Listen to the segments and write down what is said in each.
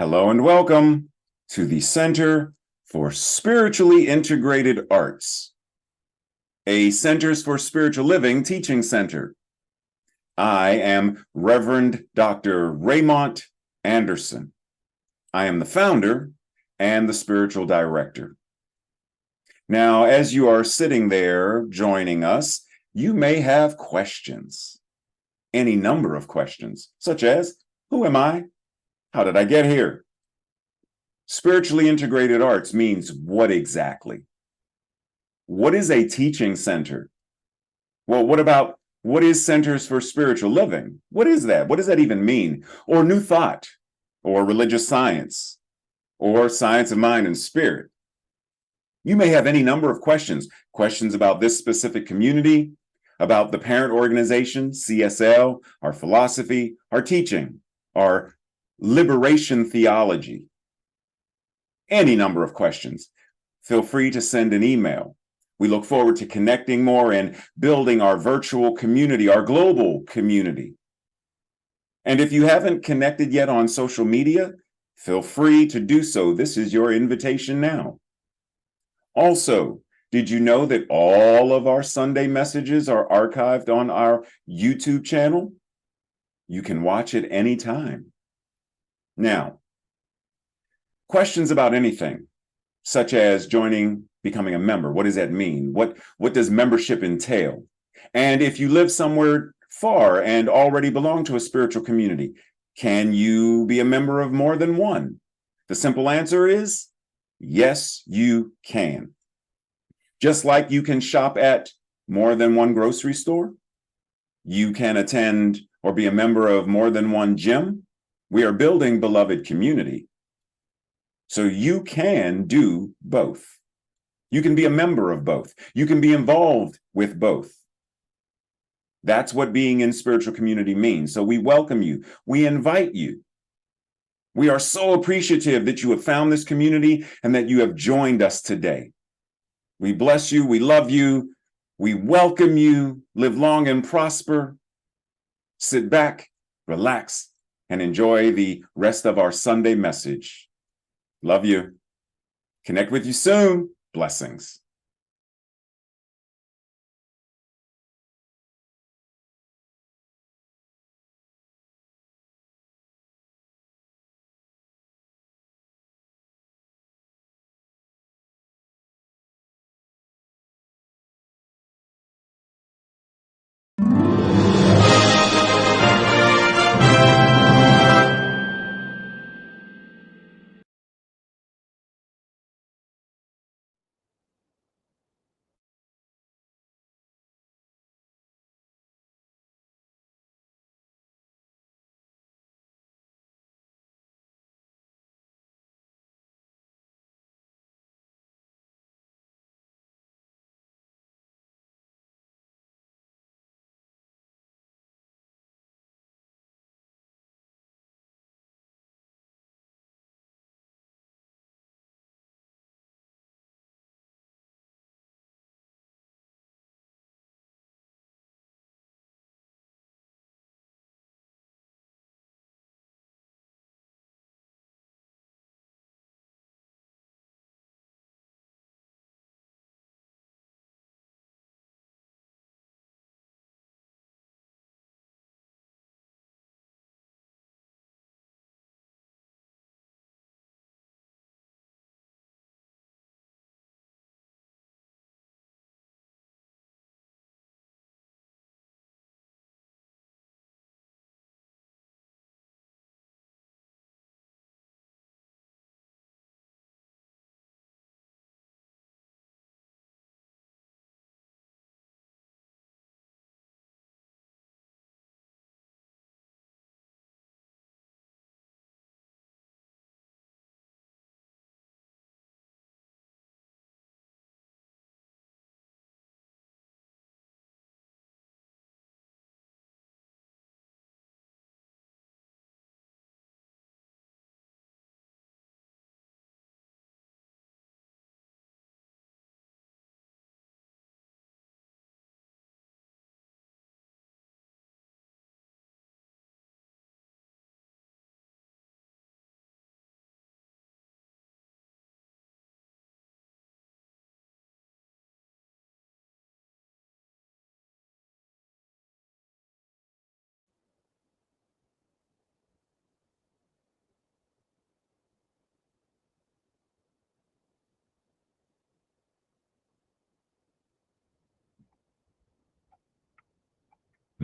Hello and welcome to the Center for Spiritually Integrated Arts, a Centers for Spiritual Living teaching center. I am Reverend Dr. Raymont Anderson. I am the founder and the spiritual director. Now, as you are sitting there joining us, you may have questions, any number of questions, such as, who am I? How did I get here? Spiritually integrated arts means what exactly? What is a teaching center? Well, what is Centers for Spiritual Living? What is that? What does that even mean? Or New Thought, or religious science, or science of mind and spirit? You may have any number of questions about this specific community, about the parent organization, CSL, our philosophy, our teaching, our liberation theology. Any number of questions. Feel free to send an email. We look forward to connecting more and building our virtual community, our global community. And if you haven't connected yet on social media, feel free to do so. This is your invitation now. Also, did you know that all of our Sunday messages are archived on our YouTube channel? You can watch it anytime. Now, questions about anything, such as becoming a member. What does that mean? What does membership entail? And if you live somewhere far and already belong to a spiritual community, can you be a member of more than one? The simple answer is yes, you can. Just like you can shop at more than one grocery store, you can attend or be a member of more than one gym. We are building beloved community. So you can do both. You can be a member of both. You can be involved with both. That's what being in spiritual community means. So we welcome you. We invite you. We are so appreciative that you have found this community and that you have joined us today. We bless you. We love you. We welcome you. Live long and prosper. Sit back, relax, and enjoy the rest of our Sunday message. Love you. Connect with you soon. Blessings.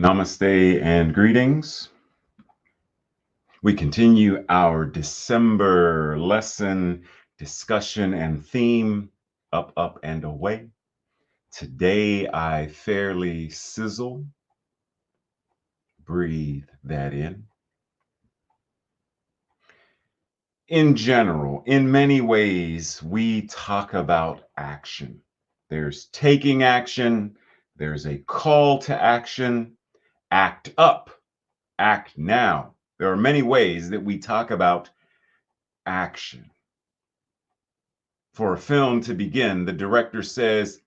Namaste and greetings. We continue our December lesson discussion and theme, up, up, and away. Today I fairly sizzle. Breathe that in. In general, in many ways, we talk about action. There's taking action, there's a call to action, act up, act now. There are many ways that we talk about action. For a film to begin, the director says,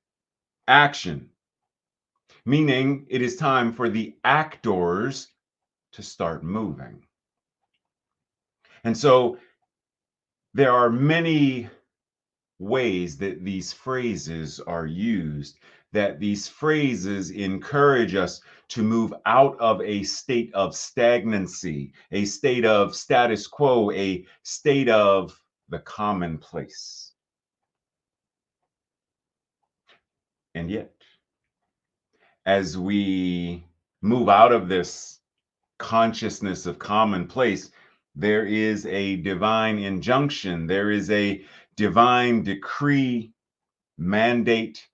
action, meaning it is time for the actors to start moving. And so there are many ways that these phrases are used, that these phrases encourage us to move out of a state of stagnancy, a state of status quo, a state of the commonplace. And yet, as we move out of this consciousness of commonplace, there is a divine injunction, there is a divine decree, mandate,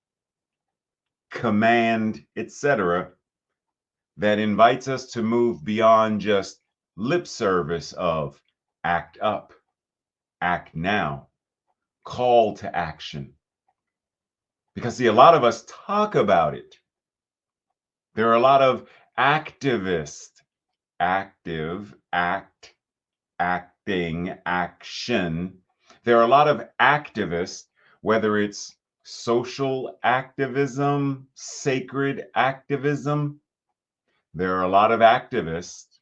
command, etc., that invites us to move beyond just lip service of act up, act now, call to action. Because see, a lot of us talk about it. There are a lot of activists, active, act, acting, action. There are a lot of activists, whether it's social activism, sacred activism. There are a lot of activists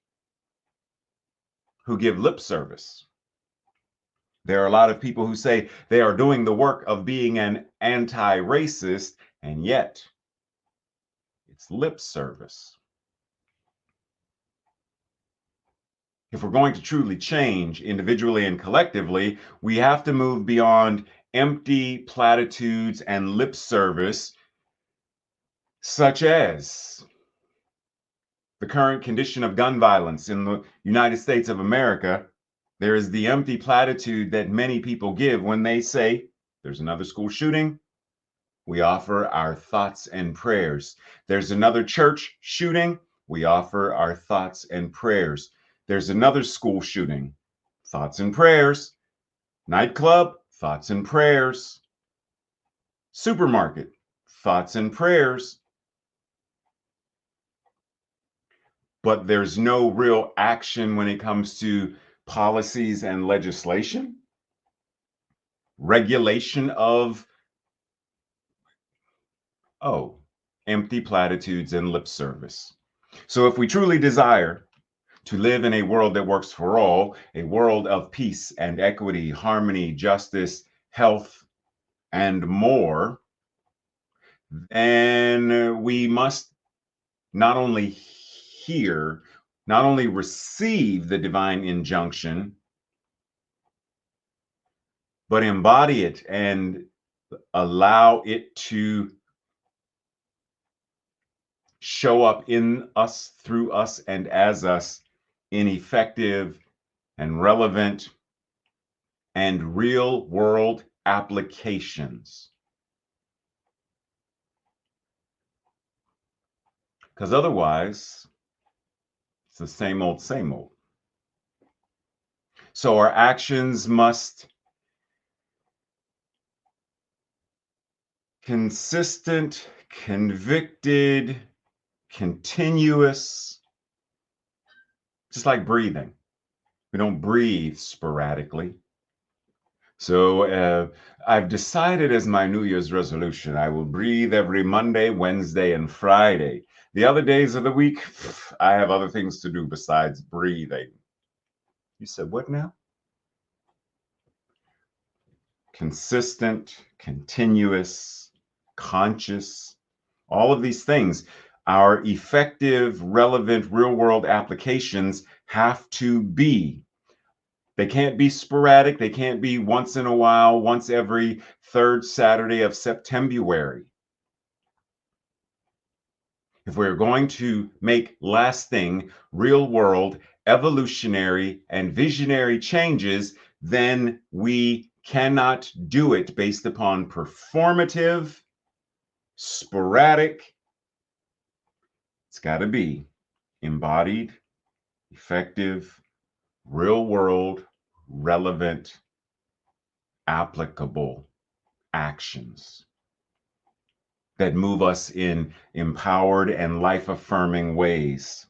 who give lip service. There are a lot of people who say they are doing the work of being an anti-racist, and yet it's lip service. If we're going to truly change individually and collectively, we have to move beyond empty platitudes and lip service, such as the current condition of gun violence in the United States of America. There is the empty platitude that many people give when they say, there's another school shooting, we offer our thoughts and prayers. There's another church shooting, we offer our thoughts and prayers. There's another school shooting, thoughts and prayers. Nightclub, thoughts and prayers. Supermarket, thoughts and prayers. But there's no real action when it comes to policies and legislation, regulation of, empty platitudes and lip service. So if we truly desire to live in a world that works for all, a world of peace and equity, harmony, justice, health, and more, then we must not only hear, not only receive the divine injunction, but embody it and allow it to show up in us, through us, and as us in effective and relevant and real world applications. Because otherwise, it's the same old, same old. So our actions must consistent, convicted, continuous, just like breathing. We don't breathe sporadically. So I've decided as my New Year's resolution, I will breathe every Monday, Wednesday, and Friday. The other days of the week, I have other things to do besides breathing. You said, what now? Consistent, continuous, conscious, all of these things. Our effective, relevant, real-world applications have to be. They can't be sporadic. They can't be once in a while, once every third Saturday of September. If we're going to make lasting, real world, evolutionary, and visionary changes, then we cannot do it based upon performative, sporadic. It's got to be embodied, effective, real world, relevant, applicable actions that move us in empowered and life affirming ways.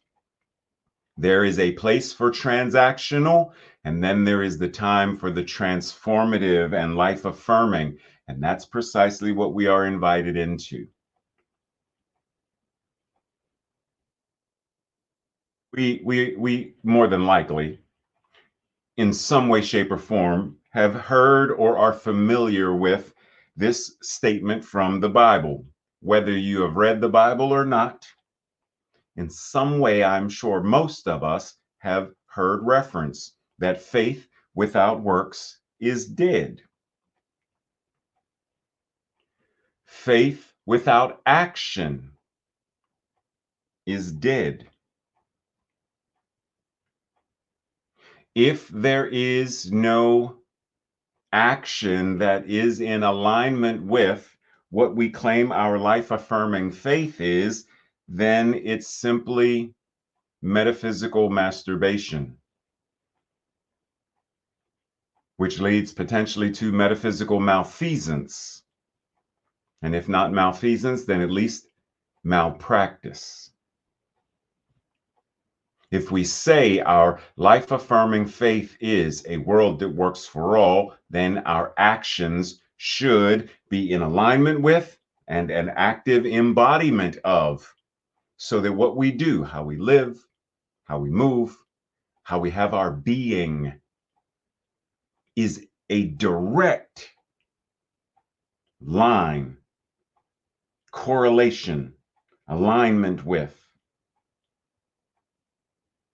There is a place for transactional, and then there is the time for the transformative and life affirming. And that's precisely what we are invited into. We more than likely, in some way, shape, or form, have heard or are familiar with this statement from the Bible. Whether you have read the Bible or not, in some way, I'm sure most of us have heard reference that faith without works is dead. Faith without action is dead. If there is no action that is in alignment with what we claim our life affirming faith is, then it's simply metaphysical masturbation, which leads potentially to metaphysical malfeasance. And if not malfeasance, then at least malpractice. If we say our life affirming faith is a world that works for all, then our actions should be in alignment with and an active embodiment of, so that what we do, how we live, how we move, how we have our being, is a direct line, correlation, alignment with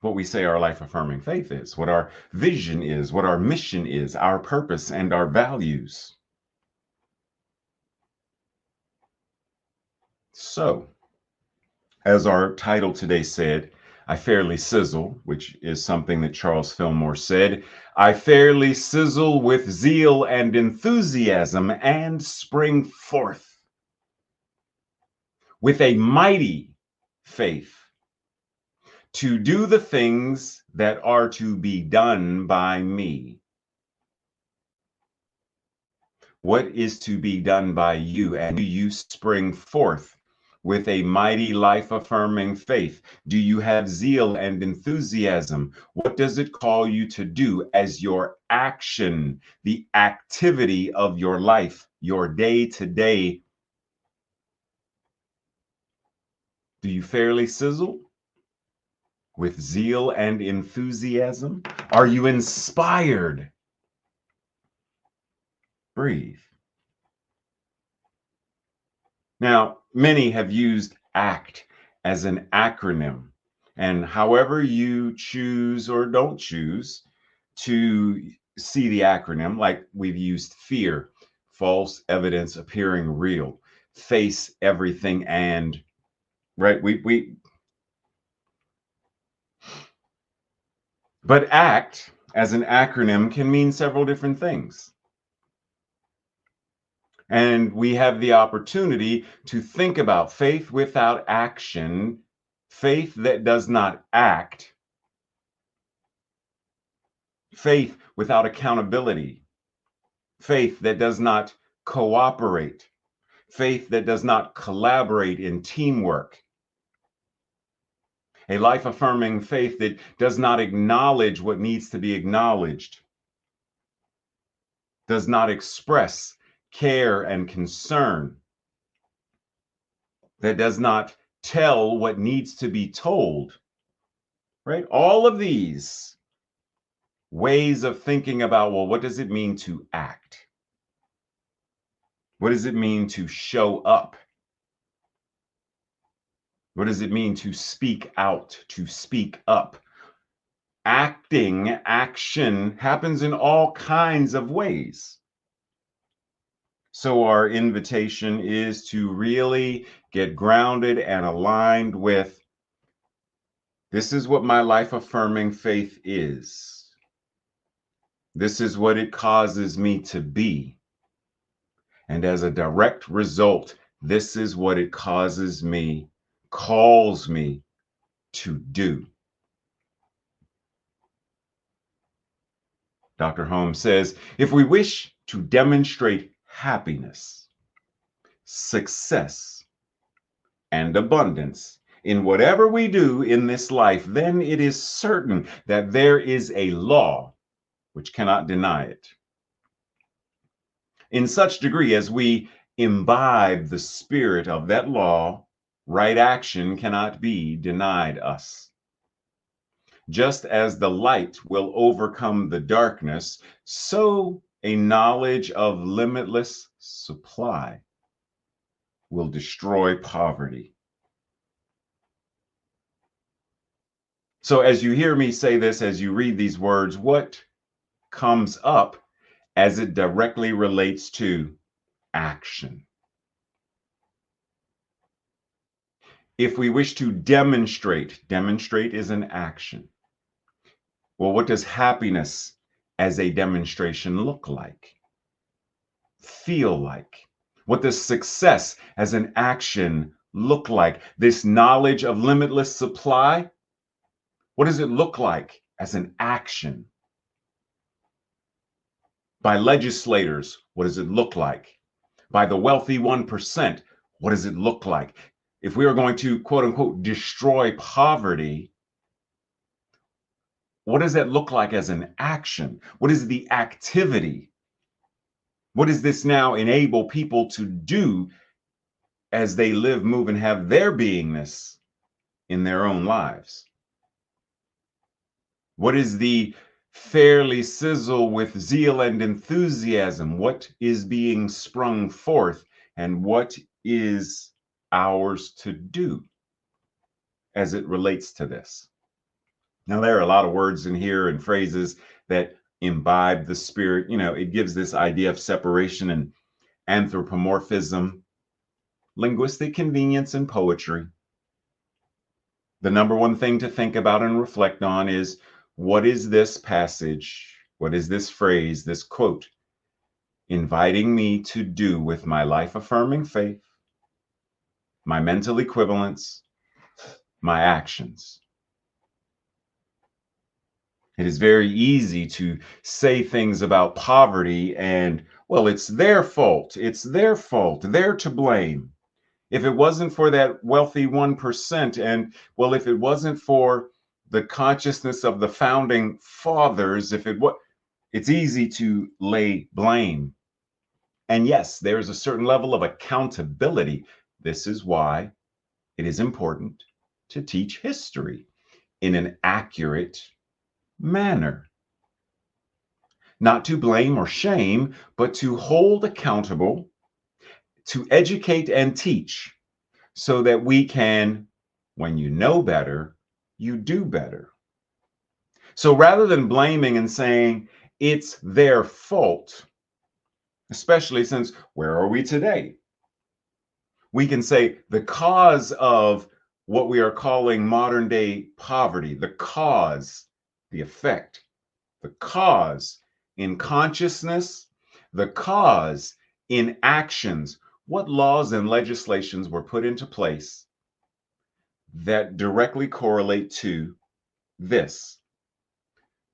what we say our life affirming faith is, what our vision is, what our mission is, our purpose, and our values. So, as our title today said, I fairly sizzle, which is something that Charles Fillmore said. I fairly sizzle with zeal and enthusiasm and spring forth with a mighty faith to do the things that are to be done by me. What is to be done by you? And do you spring forth with a mighty life affirming faith? Do you have zeal and enthusiasm? What does it call you to do as your action, the activity of your life, your day to day? Do you fairly sizzle with zeal and enthusiasm? Are you inspired? Breathe. Now, many have used ACT as an acronym, and however you choose or don't choose to see the acronym, like we've used fear, false evidence appearing real, face everything, and right, but ACT as an acronym can mean several different things. And we have the opportunity to think about faith without action, faith that does not act, faith without accountability, faith that does not cooperate, faith that does not collaborate in teamwork, a life affirming faith that does not acknowledge what needs to be acknowledged, does not express care and concern, that does not tell what needs to be told, right? All of these ways of thinking about, well, what does it mean to act? What does it mean to show up? What does it mean to speak out, to speak up? Action happens in all kinds of ways. So our invitation is to really get grounded and aligned with, this is what my life-affirming faith is. This is what it causes me to be. And as a direct result, this is what it calls me to do. Dr. Holmes says, if we wish to demonstrate happiness, success, and abundance in whatever we do in this life, then it is certain that there is a law which cannot deny it. In such degree as we imbibe the spirit of that law, right action cannot be denied us. Just as the light will overcome the darkness, so a knowledge of limitless supply will destroy poverty. So as you hear me say this, as you read these words, what comes up as it directly relates to action? If we wish to demonstrate is an action. Well, what does happiness as a demonstration look like? Feel like? What does success as an action look like? This knowledge of limitless supply, what does it look like as an action? By legislators, what does it look like? By the wealthy 1%, what does it look like? If we are going to, quote unquote, destroy poverty, what does that look like as an action? What is the activity? What does this now enable people to do as they live, move, and have their beingness in their own lives? What is the fairly sizzle with zeal and enthusiasm? What is being sprung forth, and what is ours to do as it relates to this? Now, there are a lot of words in here and phrases that imbibe the spirit. You know, it gives this idea of separation and anthropomorphism, linguistic convenience, and poetry. The number one thing to think about and reflect on is, what is this passage? What is this phrase, this quote, inviting me to do with my life-affirming faith, my mental equivalence, my actions? It is very easy to say things about poverty and, well, it's their fault. It's their fault. They're to blame. If it wasn't for that wealthy 1%, and, well, if it wasn't for the consciousness of the founding fathers, it's easy to lay blame. And yes, there is a certain level of accountability. This is why it is important to teach history in an accurate manner. Not to blame or shame, but to hold accountable, to educate and teach, so that we can, when you know better, you do better. So rather than blaming and saying it's their fault, especially since where are we today? We can say the cause of what we are calling modern day poverty, the cause, the effect, the cause in consciousness, the cause in actions. What laws and legislations were put into place that directly correlate to this?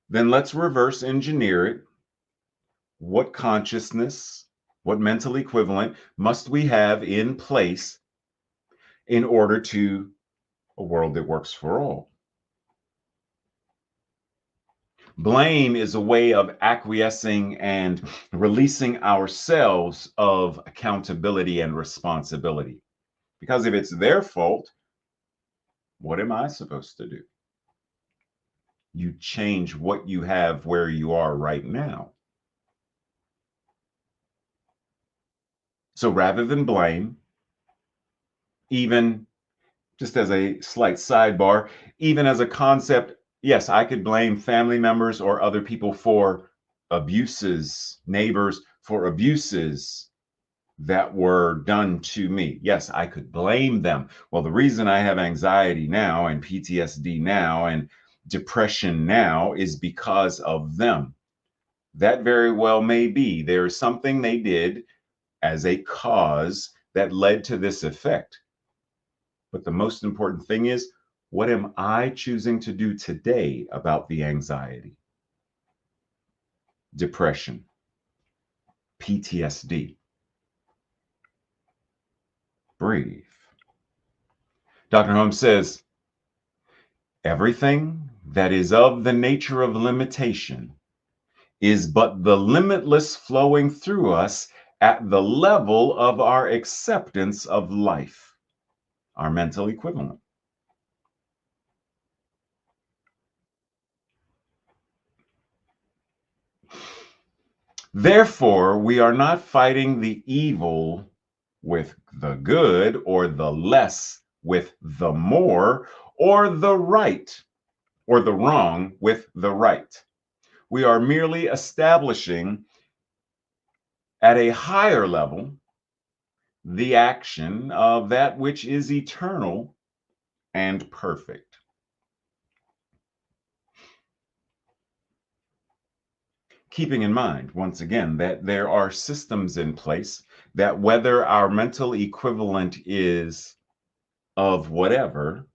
Then let's reverse engineer it. What consciousness, what mental equivalent must we have in place in order to a world that works for all? Blame is a way of acquiescing and releasing ourselves of accountability and responsibility. Because if it's their fault, what am I supposed to do? You change what you have where you are right now. So rather than blame, even just as a slight sidebar, even as a concept, yes, I could blame family members or other people for abuses, neighbors for abuses, that were done to me. Yes, I could blame them. Well, the reason I have anxiety now and PTSD now and depression now is because of them. That very well may be. There is something they did as a cause that led to this effect. But the most important thing is, what am I choosing to do today about the anxiety, depression, PTSD? Breathe. Dr. Holmes says, everything that is of the nature of limitation is but the limitless flowing through us at the level of our acceptance of life, our mental equivalent. Therefore, we are not fighting the evil with the good, or the less with the more, or the right or the wrong with the right. We are merely establishing at a higher level the action of that which is eternal and perfect. Keeping in mind, once again, that there are systems in place that whether our mental equivalent is of whatever,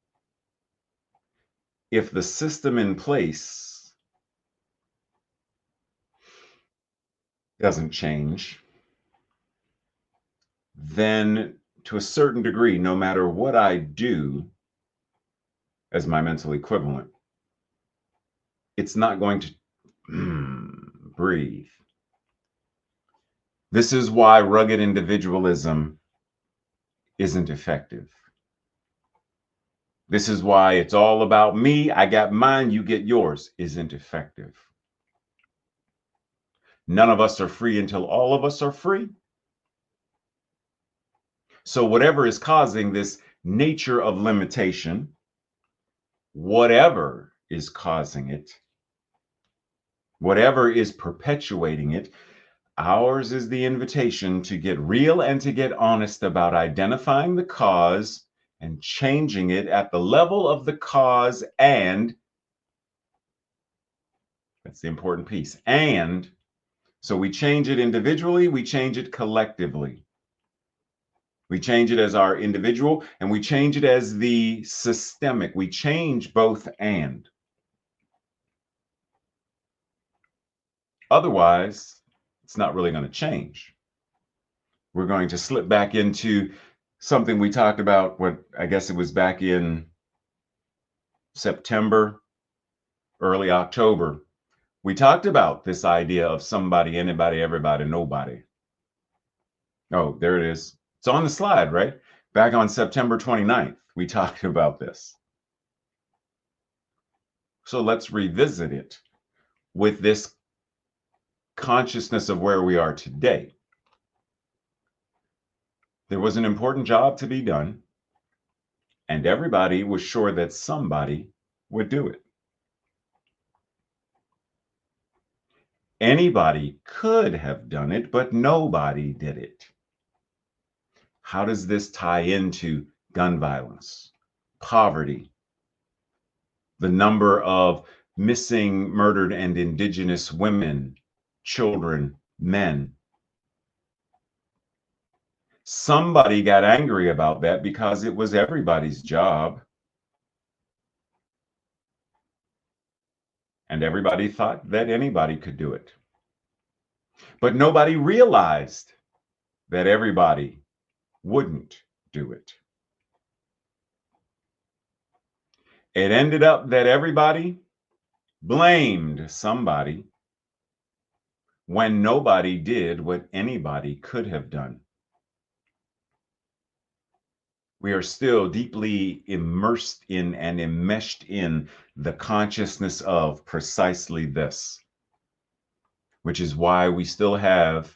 if the system in place doesn't change, then to a certain degree, no matter what I do as my mental equivalent, it's not going to breathe. This is why rugged individualism isn't effective. This is why it's all about me, I got mine, you get yours, isn't effective. None of us are free until all of us are free. So whatever is causing this nature of limitation, whatever is causing it, whatever is perpetuating it, ours is the invitation to get real and to get honest about identifying the cause and changing it at the level of the cause. And that's the important piece. And so we change it individually, we change it collectively. We change it as our individual, and we change it as the systemic. We change both and. Otherwise, it's not really going to change. We're going to slip back into something we talked about, what I guess it was back in September, early October. We talked about this idea of somebody, anybody, everybody, nobody. Oh, there it is. It's on the slide, right? Back on September 29th, we talked about this. So let's revisit it with this consciousness of where we are today. There was an important job to be done, and everybody was sure that somebody would do it. Anybody could have done it, but nobody did it. How does this tie into gun violence, poverty, the number of missing, murdered, and indigenous women, children, men? Somebody got angry about that because it was everybody's job. And everybody thought that anybody could do it. But nobody realized that everybody wouldn't do it. It ended up that everybody blamed somebody when nobody did what anybody could have done. We are still deeply immersed in and enmeshed in the consciousness of precisely this, which is why we still have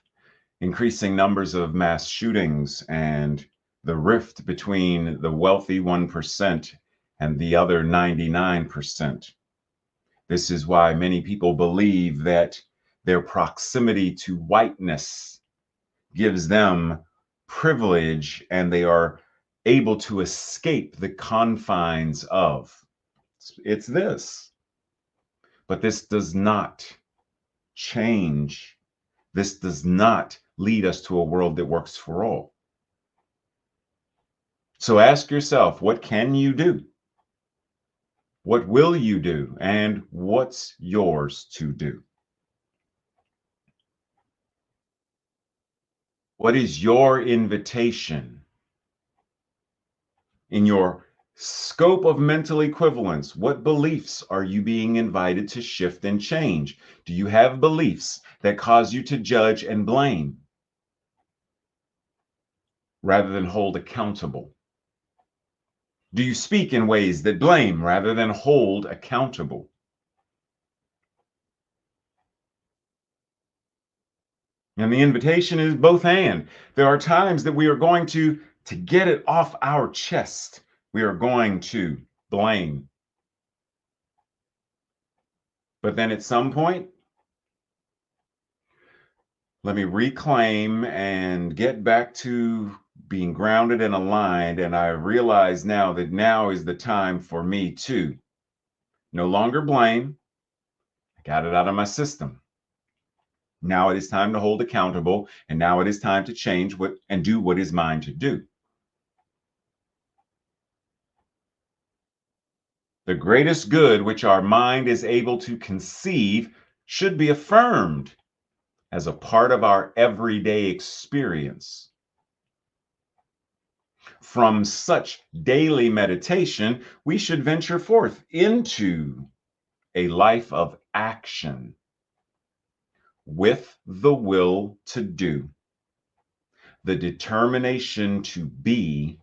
increasing numbers of mass shootings and the rift between the wealthy 1% and the other 99%. This is why many people believe that their proximity to whiteness gives them privilege and they are able to escape the confines of. It's this. But this does not change. This does not lead us to a world that works for all. So ask yourself, what can you do? What will you do? And what's yours to do? What is your invitation in your scope of mental equivalence? What beliefs are you being invited to shift and change? Do you have beliefs that cause you to judge and blame rather than hold accountable? Do you speak in ways that blame rather than hold accountable? And the invitation is both and. There are times that we are going to get it off our chest, we are going to blame. But then at some point, let me reclaim and get back to being grounded and aligned. And I realize now that now is the time for me to no longer blame. I got it out of my system. Now it is time to hold accountable. And now it is time to change what and do what is mine to do. The greatest good which our mind is able to conceive should be affirmed as a part of our everyday experience. From such daily meditation, we should venture forth into a life of action with the will to do, the determination to be,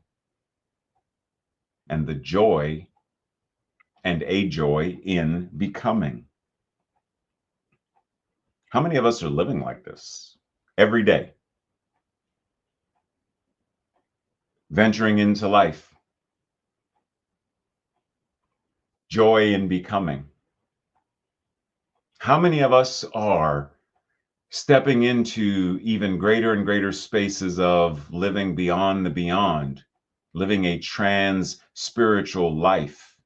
and the joy and a joy in becoming. How many of us are living like this every day? Venturing into life, joy in becoming. How many of us are stepping into even greater and greater spaces of living beyond the beyond, living a trans spiritual life?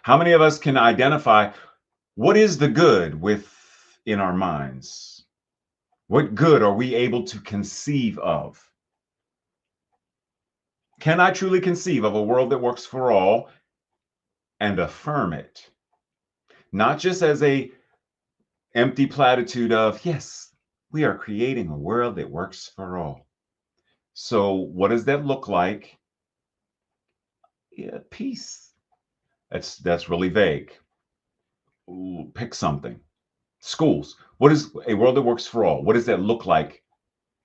How many of us can identify what is the good within our minds? What good are we able to conceive of? Can I truly conceive of a world that works for all and affirm it? Not just as a empty platitude of, yes, we are creating a world that works for all. So what does that look like? Yeah, peace. That's really vague. Ooh, pick something. Schools. What is a world that works for all? What does that look like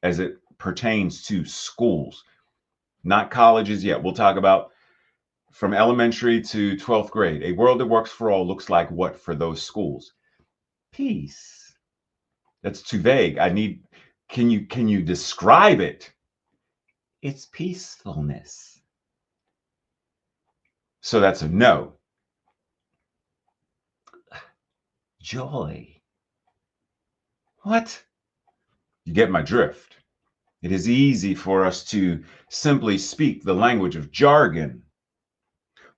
as it pertains to schools? Not colleges yet. We'll talk about from elementary to 12th grade. A world that works for all looks like what for those schools? Peace. That's too vague. Can you describe it? It's peacefulness. So that's a no. Joy. What? You get my drift. It is easy for us to simply speak the language of jargon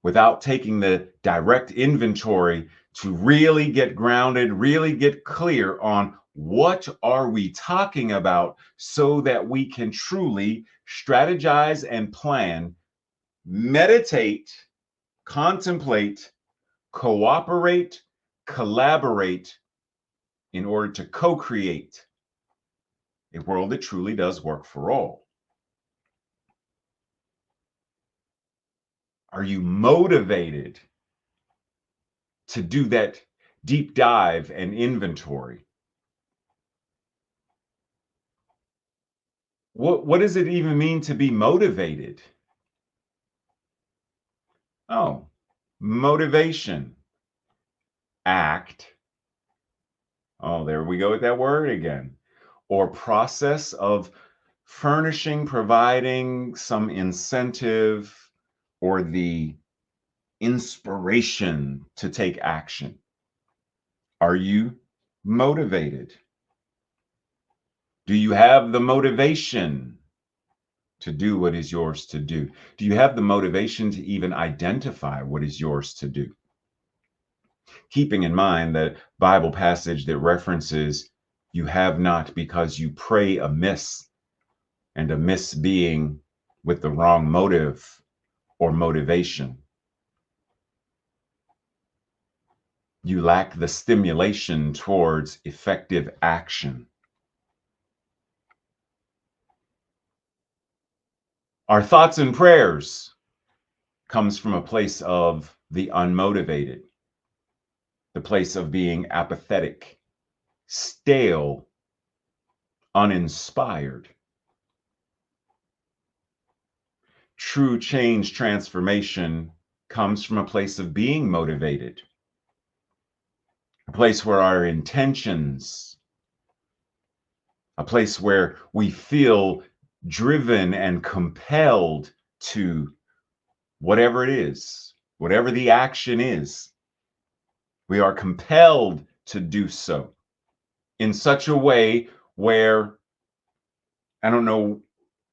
without taking the direct inventory to really get grounded, really get clear on what are we talking about so that we can truly strategize and plan, meditate, contemplate, cooperate, collaborate in order to co-create a world that truly does work for all. Are you motivated to do that deep dive and inventory? What does it even mean to be motivated? Oh, motivation, act. Oh, there we go with that word again. Or process of furnishing, providing some incentive or the inspiration to take action. Are you motivated? Do you have the motivation to do what is yours to do? Do you have the motivation to even identify what is yours to do? Keeping in mind that Bible passage that references you have not because you pray amiss, and amiss being with the wrong motive or motivation. You lack the stimulation towards effective action. Our thoughts and prayers comes from a place of the unmotivated, the place of being apathetic, stale, uninspired. True change transformation comes from a place of being motivated, a place where our intentions, a place where we feel driven and compelled to whatever it is, whatever the action is. We are compelled to do so in such a way where, I don't know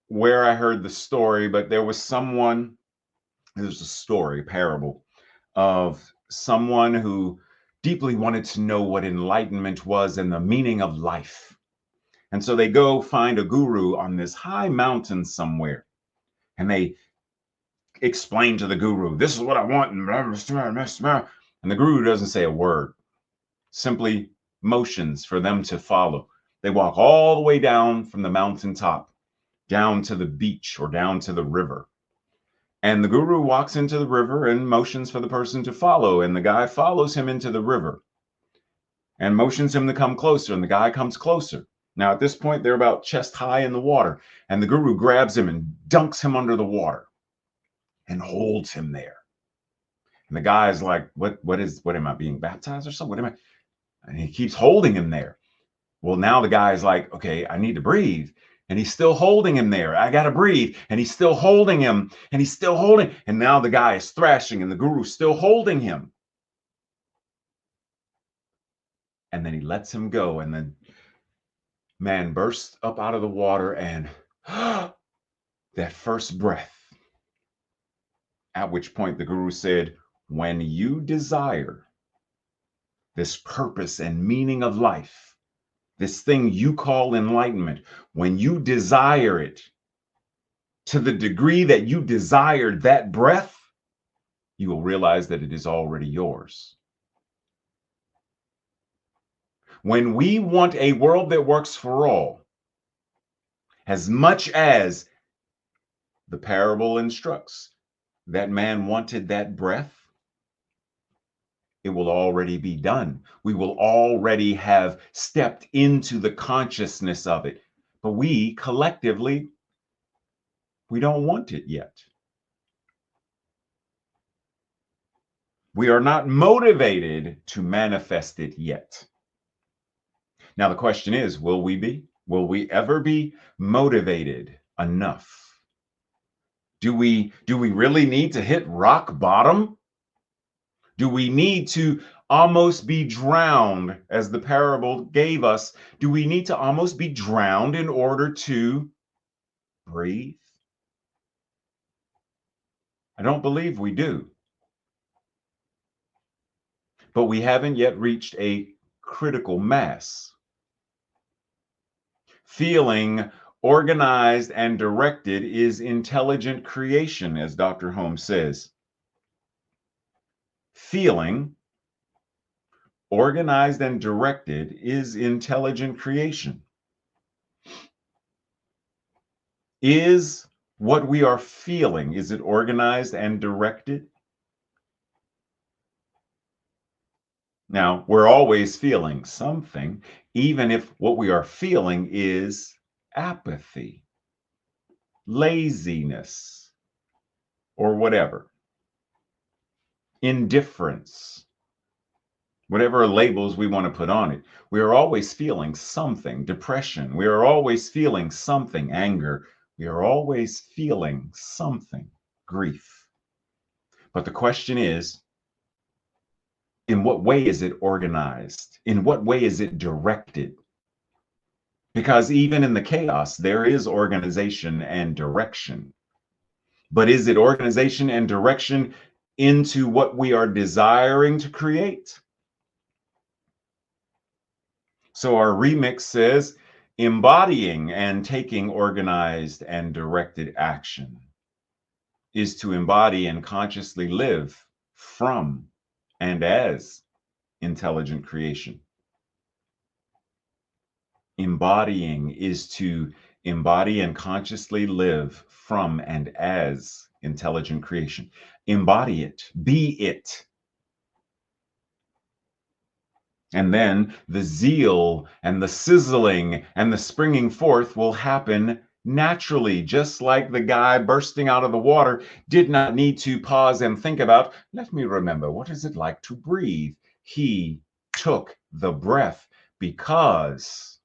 where I heard the story, but there was there's a story, a parable of someone who deeply wanted to know what enlightenment was and the meaning of life. And so they go find a guru on this high mountain somewhere. And they explain to the guru, this is what I want. And the guru doesn't say a word, simply motions for them to follow. They walk all the way down from the mountaintop, down to the beach or down to the river. And the guru walks into the river and motions for the person to follow. And the guy follows him into the river and motions him to come closer. And the guy comes closer. Now, at this point, they're about chest high in the water. And the guru grabs him and dunks him under the water and holds him there. And the guy is like, what am I being baptized or something? What am I? And he keeps holding him there. Well, now the guy is like, okay, I need to breathe. And he's still holding him there. I got to breathe. And he's still holding him. And he's still holding. And now the guy is thrashing and the guru's still holding him. And then he lets him go. And then man bursts up out of the water and that first breath. At which point the guru said, when you desire this purpose and meaning of life, this thing you call enlightenment, when you desire it to the degree that you desired that breath, you will realize that it is already yours. When we want a world that works for all, as much as the parable instructs, that man wanted that breath, it will already be done. We will already have stepped into the consciousness of it. But we collectively, we don't want it yet. We are not motivated to manifest it yet. Now, the question is, will we be? Will we ever be motivated enough? Do we really need to hit rock bottom? Do we need to almost be drowned, as the parable gave us? Do we need to almost be drowned in order to breathe? I don't believe we do. But we haven't yet reached a critical mass. Feeling organized and directed is intelligent creation, as Dr. Holmes says. Feeling organized and directed is intelligent creation. Is what we are feeling, is it organized and directed? Now, we're always feeling something, even if what we are feeling is apathy, laziness, or whatever, indifference, whatever labels we want to put on it. We are always feeling something, depression. We are always feeling something, anger. We are always feeling something, grief. But the question is, in what way is it organized? In what way is it directed? Because even in the chaos, there is organization and direction. But is it organization and direction into what we are desiring to create? So our remix says embodying and taking organized and directed action is to embody and consciously live from and as intelligent creation. Embodying is to embody and consciously live from and as intelligent creation. Embody it, be it. And then the zeal and the sizzling and the springing forth will happen naturally, just like the guy bursting out of the water did not need to pause and think about, let me remember, what is it like to breathe? He took the breath because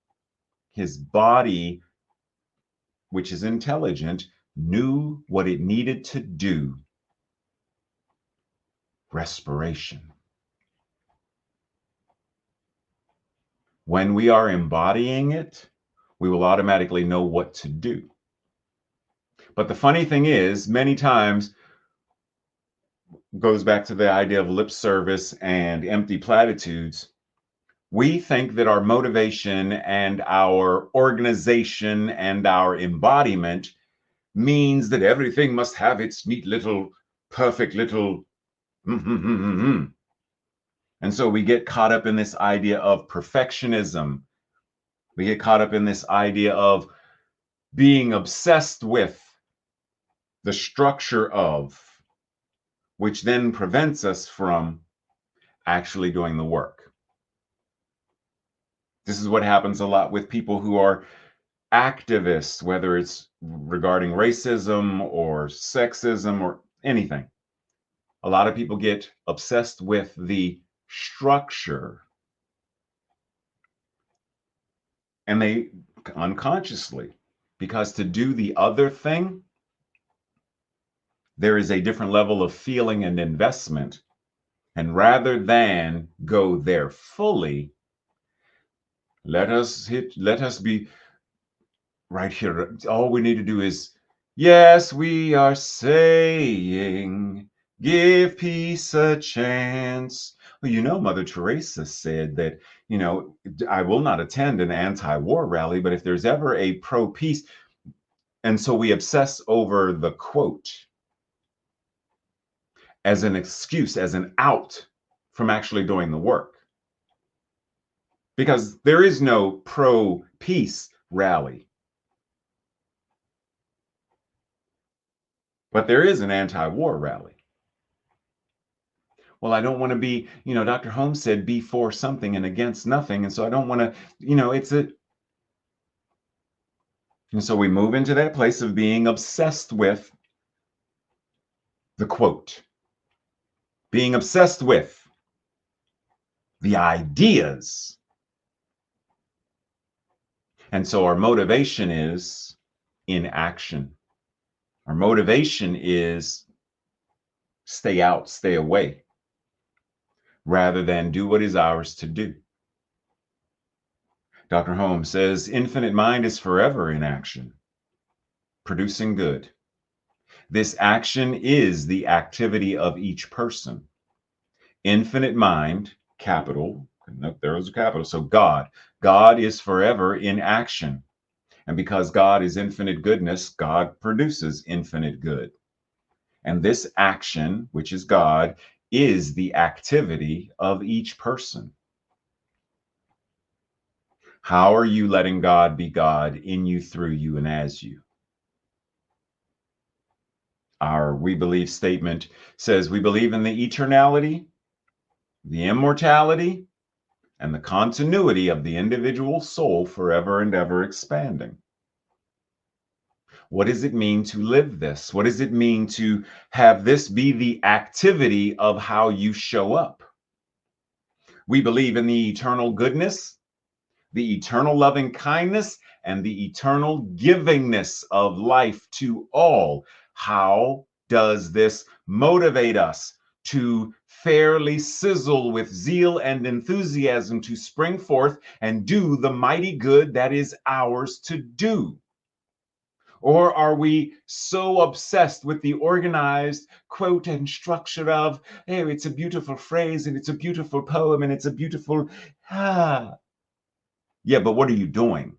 his body, which is intelligent, knew what it needed to do. Respiration. When we are embodying it, we will automatically know what to do. But the funny thing is, many times, goes back to the idea of lip service and empty platitudes. We think that our motivation and our organization and our embodiment means that everything must have its neat little, perfect little. And so we get caught up in this idea of perfectionism. We get caught up in this idea of being obsessed with the structure of, which then prevents us from actually doing the work. This is what happens a lot with people who are activists, whether it's regarding racism or sexism or anything. A lot of people get obsessed with the structure, and they unconsciously, because to do the other thing, there is a different level of feeling and investment. And rather than go there fully, let us be right here. All we need to do is, yes, we are saying, give peace a chance. Well, Mother Teresa said that, I will not attend an anti-war rally, but if there's ever a pro-peace, and so we obsess over the quote as an excuse, as an out from actually doing the work. Because there is no pro-peace rally, but there is an anti-war rally. Well, I don't want to be, Dr. Holmes said, be for something and against nothing. And so I don't want to, and so we move into that place of being obsessed with the quote, being obsessed with the ideas. And so our motivation is inaction. Our motivation is stay out, stay away, rather than do what is ours to do. Dr. Holmes says, infinite mind is forever in action, producing good. This action is the activity of each person. Infinite mind, capital, nope, there was a capital. So God is forever in action. And because God is infinite goodness, God produces infinite good. And this action, which is God, is the activity of each person. How are you letting God be God in you, through you, and as you? Our we believe statement says we believe in the eternality, the immortality, and the continuity of the individual soul forever and ever expanding. What does it mean to live this? What does it mean to have this be the activity of how you show up? We believe in the eternal goodness, the eternal loving kindness, and the eternal givingness of life to all. How does this motivate us to fairly sizzle with zeal and enthusiasm to spring forth and do the mighty good that is ours to do? Or are we so obsessed with the organized quote and structure of, hey, it's a beautiful phrase and it's a beautiful poem and it's a beautiful, ah. Yeah, but what are you doing?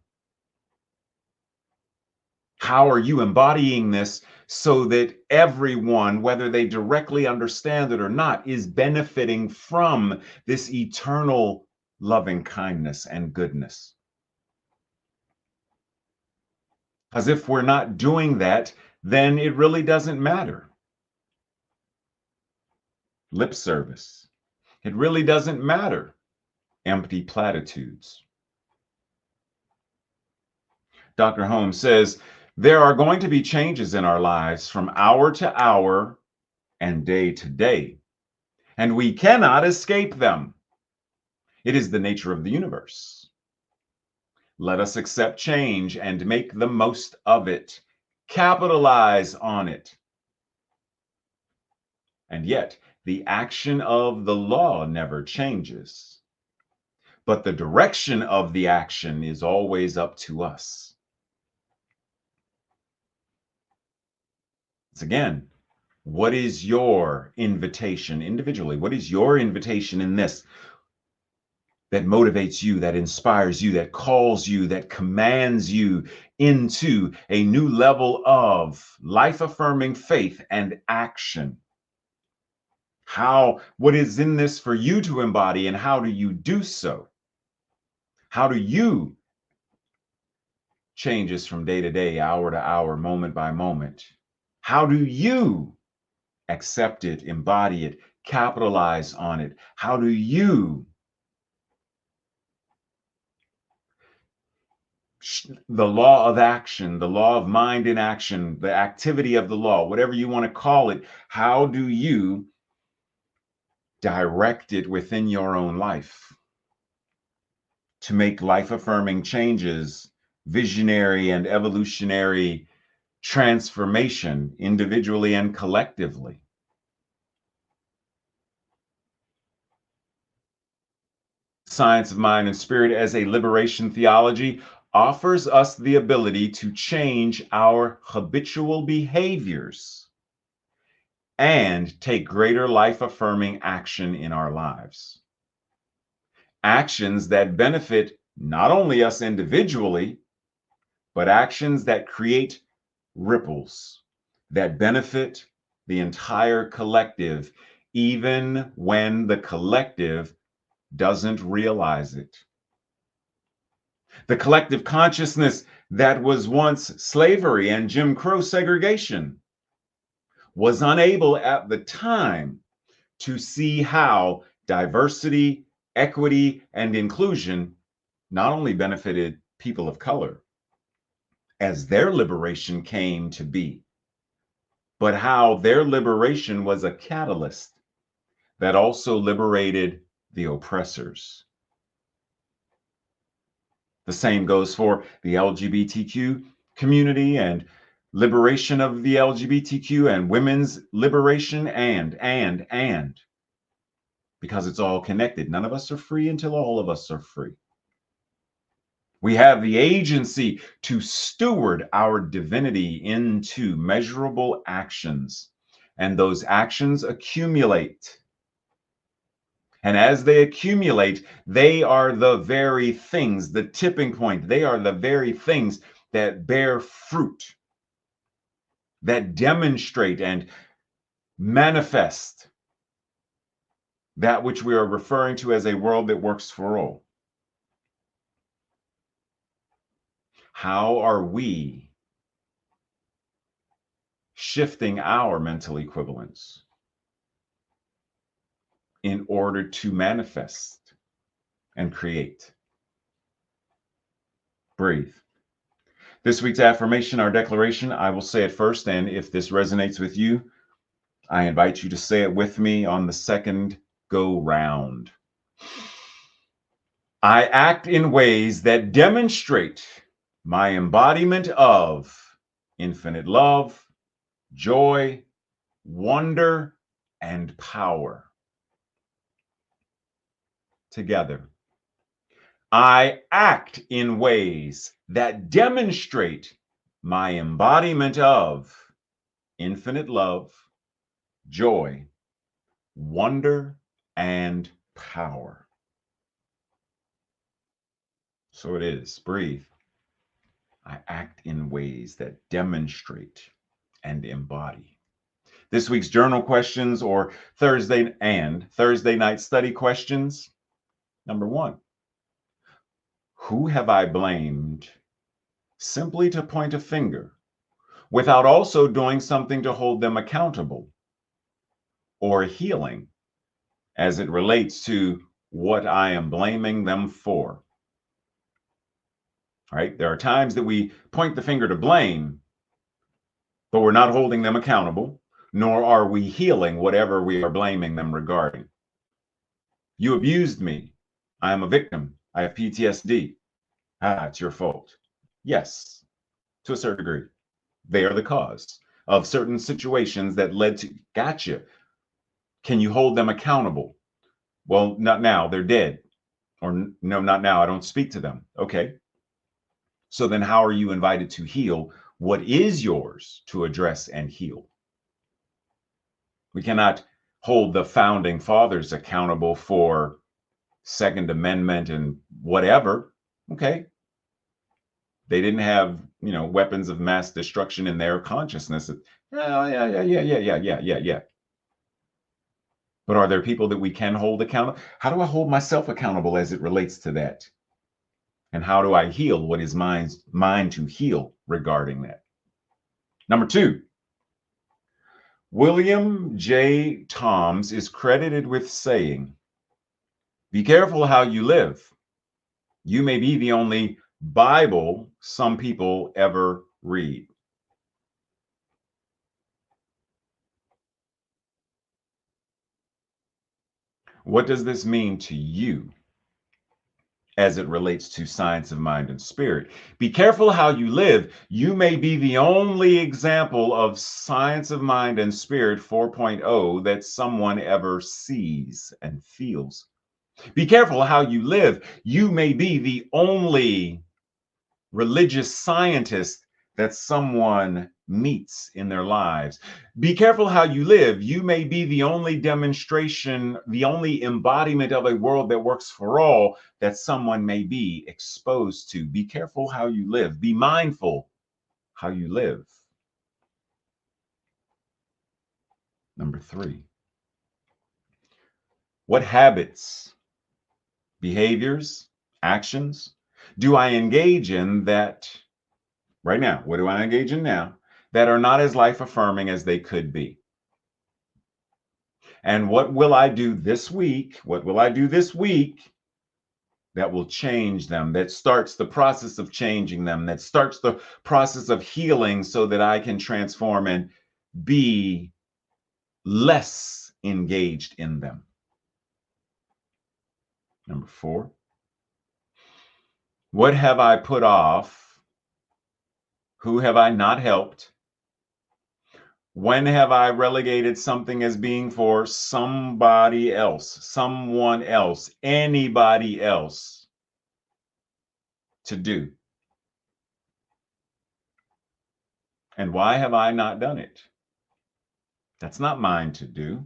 How are you embodying this so that everyone, whether they directly understand it or not, is benefiting from this eternal loving kindness and goodness? As if we're not doing that, then it really doesn't matter. Lip service. It really doesn't matter. Empty platitudes. Dr. Holmes says, there are going to be changes in our lives from hour to hour and day to day, and we cannot escape them. It is the nature of the universe. Let us accept change and make the most of it. Capitalize on it. And yet, the action of the law never changes. But the direction of the action is always up to us. Once again, what is your invitation individually? What is your invitation in this that motivates you, that inspires you, that calls you, that commands you into a new level of life-affirming faith and action? What is in this for you to embody, and how do you do so? How do you change this from day to day, hour to hour, moment by moment? How do you accept it, embody it, capitalize on it? How do you, the law of action, the law of mind in action, the activity of the law, whatever you want to call it, how do you direct it within your own life to make life-affirming changes, visionary and evolutionary transformation individually and collectively? Science of mind and spirit as a liberation theology offers us the ability to change our habitual behaviors and take greater life-affirming action in our lives. Actions that benefit not only us individually, but actions that create ripples that benefit the entire collective, even when the collective doesn't realize it. The collective consciousness that was once slavery and Jim Crow segregation was unable at the time to see how diversity, equity, and inclusion not only benefited people of color as their liberation came to be, but how their liberation was a catalyst that also liberated the oppressors. The same goes for the LGBTQ community and liberation of the LGBTQ and women's liberation and because it's all connected. None of us are free until all of us are free. We have the agency to steward our divinity into measurable actions, and those actions accumulate. And as they accumulate, they are the very things, the tipping point, they are the very things that bear fruit, that demonstrate and manifest that which we are referring to as a world that works for all. How are we shifting our mental equivalence in order to manifest and create? Breathe. This week's affirmation, our declaration, I will say it first, and if this resonates with you, I invite you to say it with me on the second go round. I act in ways that demonstrate my embodiment of infinite love, joy, wonder, and power. together. I act in ways that demonstrate my embodiment of infinite love, joy, wonder, and power. So it is. Breathe. I act in ways that demonstrate and embody. This week's journal questions or Thursday night study questions. Number 1, who have I blamed simply to point a finger without also doing something to hold them accountable or healing as it relates to what I am blaming them for? Right? There are times that we point the finger to blame, but we're not holding them accountable, nor are we healing whatever we are blaming them regarding. You abused me. I am a victim. I have PTSD. It's your fault. Yes, to a certain degree. They are the cause of certain situations that led to, gotcha. Can you hold them accountable? Well, not now, they're dead. Or no, not now, I don't speak to them. Okay. So then how are you invited to heal what is yours to address and heal? We cannot hold the founding fathers accountable for Second Amendment and whatever. Okay. They didn't have, weapons of mass destruction in their consciousness. Yeah. But are there people that we can hold accountable? How do I hold myself accountable as it relates to that? And how do I heal what is mine to heal regarding that? Number 2, William J. Toms is credited with saying, "Be careful how you live. You may be the only Bible some people ever read." What does this mean to you as it relates to science of mind and spirit? Be careful how you live. You may be the only example of science of mind and spirit 4.0 that someone ever sees and feels. Be careful how you live. You may be the only religious scientist that someone meets in their lives. Be careful how you live. You may be the only demonstration, the only embodiment of a world that works for all that someone may be exposed to. Be careful how you live. Be mindful how you live. Number 3, what habits, behaviors, actions do I engage in that right now? What do I engage in now that are not as life affirming as they could be? And what will I do this week? What will I do this week that will change them, that starts the process of changing them, that starts the process of healing so that I can transform and be less engaged in them? Number 4, what have I put off? Who have I not helped? When have I relegated something as being for somebody else, someone else, anybody else to do? And why have I not done it? That's not mine to do.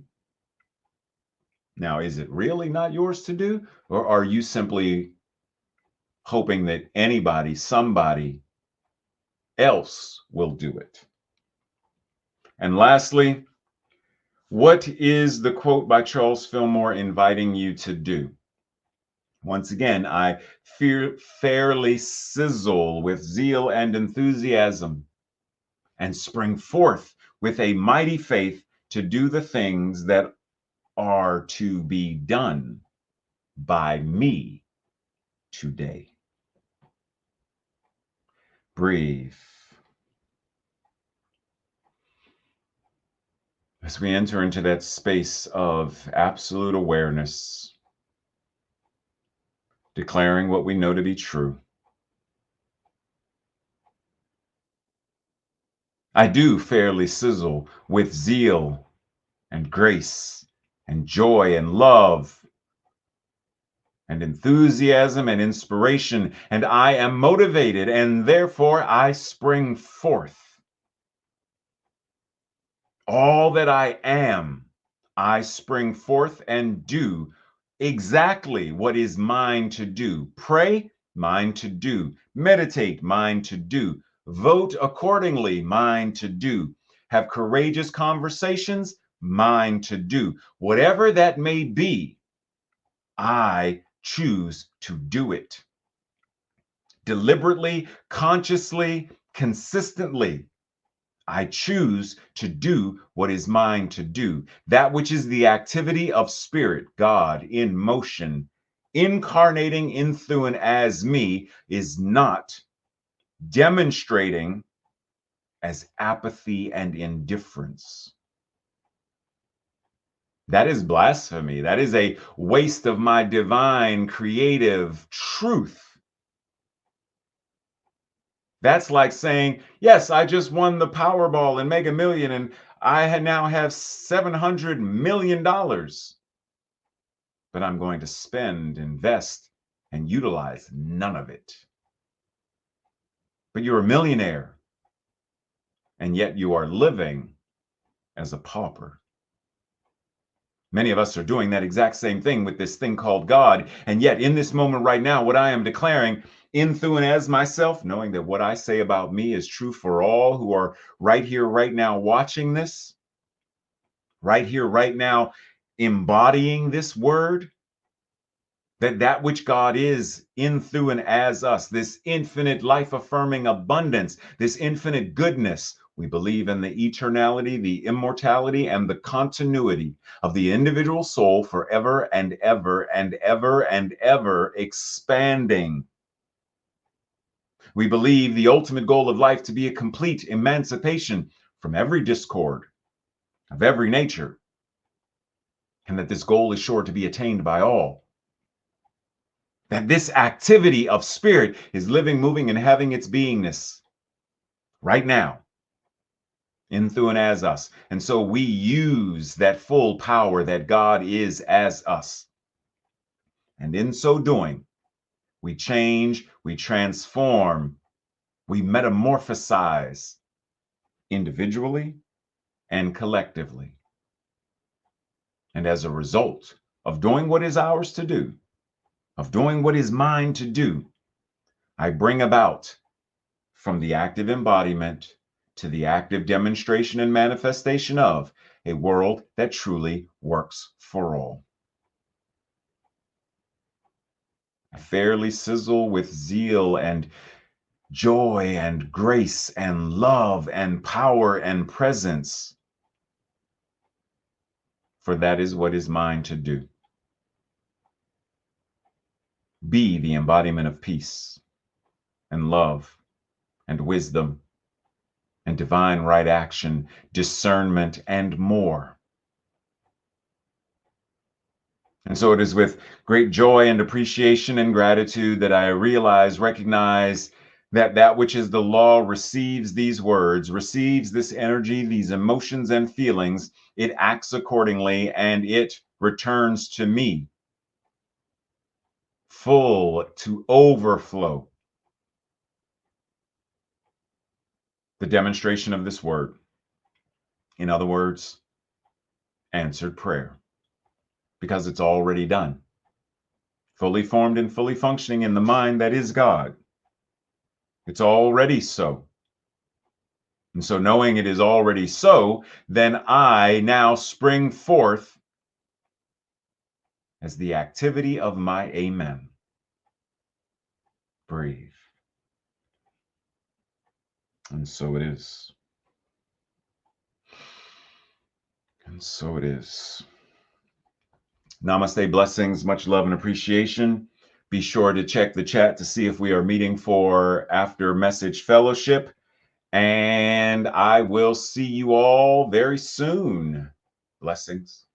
Now, is it really not yours to do? Or are you simply hoping that anybody, somebody else will do it? And lastly, what is the quote by Charles Fillmore inviting you to do? Once again, I fairly sizzle with zeal and enthusiasm and spring forth with a mighty faith to do the things that are to be done by me today. Breathe. As we enter into that space of absolute awareness, declaring what we know to be true, I do fairly sizzle with zeal and grace and joy and love and enthusiasm and inspiration, and I am motivated, and therefore I spring forth. All that I am, I spring forth and do exactly what is mine to do. Pray, mine to do. Meditate, mine to do. Vote accordingly, mine to do. Have courageous conversations, mine to do. Whatever that may be, I choose to do it. Deliberately, consciously, consistently. I choose to do what is mine to do. That which is the activity of spirit, God in motion, incarnating in through and as me, is not demonstrating as apathy and indifference. That is blasphemy. That is a waste of my divine creative truth. That's like saying, yes, I just won the Powerball and Mega Million, and I now have $700 million, but I'm going to spend, invest, and utilize none of it. But you're a millionaire, and yet you are living as a pauper. Many of us are doing that exact same thing with this thing called God, and yet in this moment right now, what I am declaring in, through, and as myself, knowing that what I say about me is true for all who are right here, right now, watching this, right here, right now, embodying this word, that which God is in, through, and as us, this infinite life-affirming abundance, this infinite goodness. We believe in the eternality, the immortality, and the continuity of the individual soul forever and ever and ever and ever expanding. We believe the ultimate goal of life to be a complete emancipation from every discord of every nature, and that this goal is sure to be attained by all. That this activity of spirit is living, moving, and having its beingness right now, in, through, and as us. And so we use that full power that God is as us. And in so doing, we change, we transform, we metamorphosize individually and collectively. And as a result of doing what is ours to do, of doing what is mine to do, I bring about, from the active embodiment to the active demonstration and manifestation of, a world that truly works for all. I fairly sizzle with zeal and joy and grace and love and power and presence, for that is what is mine to do. Be the embodiment of peace and love and wisdom and divine right action, discernment, and more. And so it is with great joy and appreciation and gratitude that I recognize that that which is the law receives these words, receives this energy, these emotions and feelings. It acts accordingly, and it returns to me full to overflow. The demonstration of this word, in other words, answered prayer, because it's already done, fully formed and fully functioning in the mind that is God. It's already so. And so, knowing it is already so, then I now spring forth as the activity of my amen. Breathe. And so it is. And so it is. Namaste, blessings, much love and appreciation. Be sure to check the chat to see if we are meeting for after message fellowship. And I will see you all very soon. Blessings.